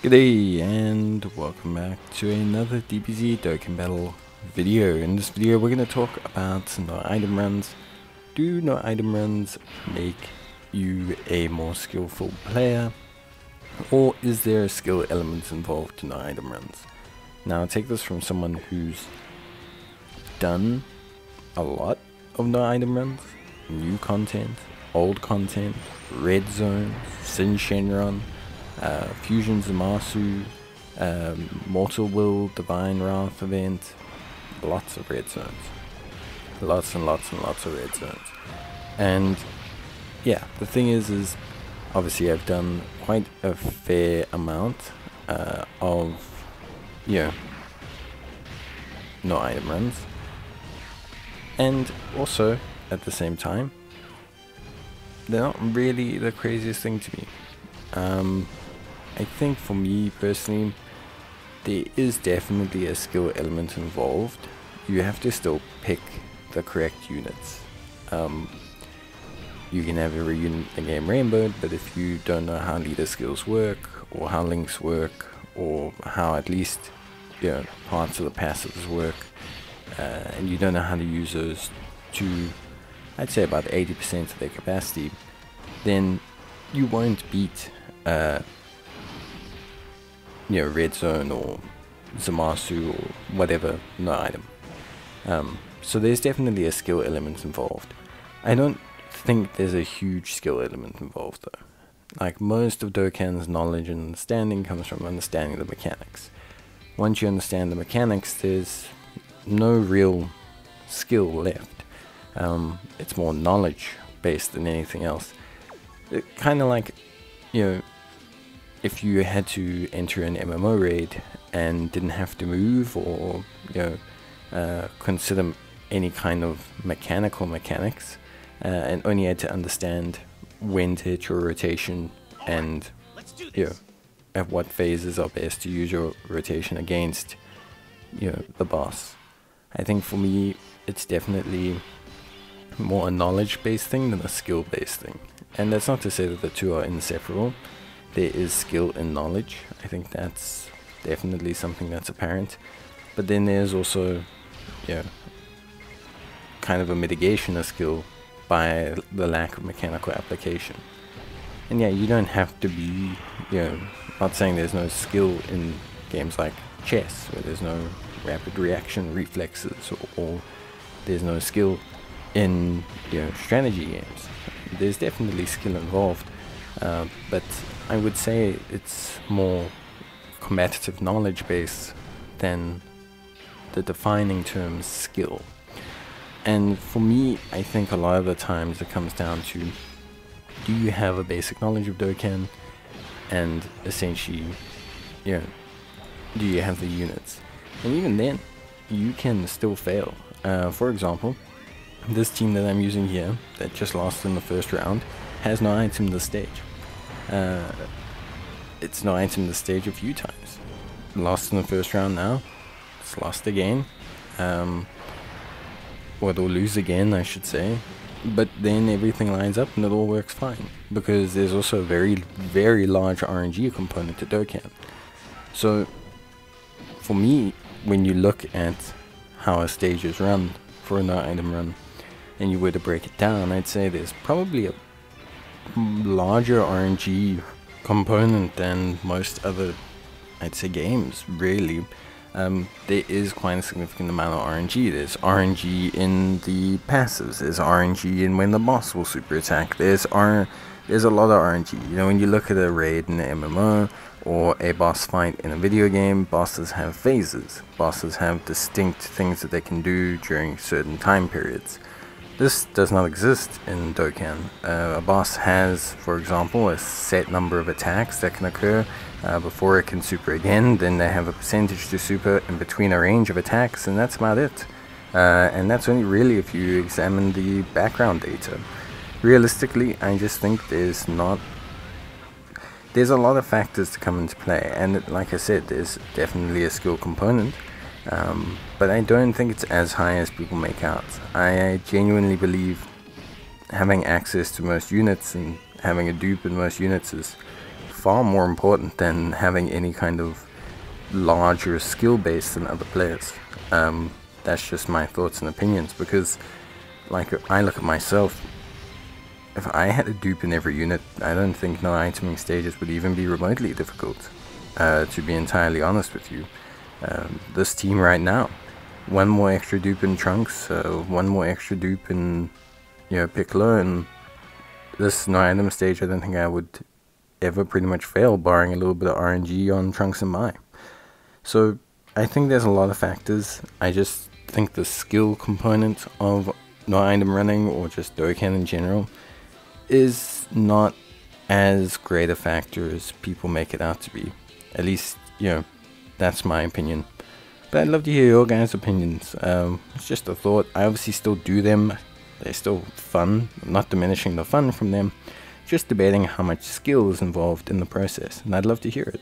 G'day and welcome back to another Dbz Dokkan battle video. In this video we're going to talk about no item runs. Do no item runs make you a more skillful player, or is there a skill element involved to no item runs? Now take this from someone who's done a lot of no item runs, new content, old content, red zones, Sin Shenron, Fusion Zamasu, Mortal Will, Divine Wrath event, lots of red zones. Lots and lots and lots of red zones. And yeah, the thing is obviously I've done quite a fair amount of, no item runs. And also, at the same time, they're not really the craziest thing to me. I think for me personally, there is definitely a skill element involved. You have to still pick the correct units. You can have every unit in the game rainbowed, but if you don't know how leader skills work, or how links work, or how at least parts of the passives work, and you don't know how to use those to, I'd say, about 80% of their capacity, then you won't beat red zone or Zamasu or whatever no item. So there's definitely a skill element involved. I don't think there's a huge skill element involved though. Like, most of Dokkan's knowledge and understanding comes from understanding the mechanics. Once you understand the mechanics, there's no real skill left. It's more knowledge based than anything else. Kind of like, if you had to enter an MMO raid and didn't have to move or consider any kind of mechanics, and only had to understand when to hit your rotation and at what phases are best to use your rotation against the boss. I think for me it's definitely more a knowledge based thing than a skill based thing, and that's not to say that the two are inseparable. There is skill and knowledge. I think that's definitely something that's apparent. But then there's also, kind of a mitigation of skill by the lack of mechanical application. And yeah, you don't have to be, not saying there's no skill in games like chess, where there's no rapid reaction reflexes, or there's no skill in, strategy games. There's definitely skill involved. But I would say it's more combative knowledge based than the defining term skill. And for me, I think a lot of the times it comes down to, do you have a basic knowledge of Dokkan, and essentially, do you have the units? And even then, you can still fail. For example, this team that I'm using here, that just lost in the first round, has no item in the stage. It's no item in the stage a few times. Lost in the first round now, it's lost again, or they'll lose again, I should say. But then everything lines up and it all works fine, because there's also a very, very large RNG component to Dokkan. So for me, when you look at how a stage is run for a no item run, and you were to break it down, I'd say there's probably a larger RNG component than most other, I'd say, games, really. There is quite a significant amount of RNG. There's RNG in the passives, there's RNG in when the boss will super attack, there's a lot of RNG. When you look at a raid in an MMO or a boss fight in a video game, bosses have phases. Bosses have distinct things that they can do during certain time periods. This does not exist in Dokkan. A boss has, for example, a set number of attacks that can occur before it can super again. Then they have a percentage to super in between a range of attacks, and that's about it. And that's only really if you examine the background data. Realistically, I just think there's a lot of factors to come into play, and like I said, there's definitely a skill component. But I don't think it's as high as people make out. I genuinely believe having access to most units and having a dupe in most units is far more important than having any kind of larger skill base than other players. That's just my thoughts and opinions, because like I look at myself, if I had a dupe in every unit, I don't think no iteming stages would even be remotely difficult, to be entirely honest with you. This team right now, one more extra dupe in Trunks, one more extra dupe in, you know, Piccolo, and this no item stage I don't think I would ever pretty much fail, barring a little bit of RNG on Trunks and Mai. So I think there's a lot of factors. I just think the skill component of no item running, or just Dokkan in general, is not as great a factor as people make it out to be. At least, you know, that's my opinion. But I'd love to hear your guys' opinions. It's just a thought. I obviously still do them. They're still fun. I'm not diminishing the fun from them. Just debating how much skill is involved in the process. And I'd love to hear it.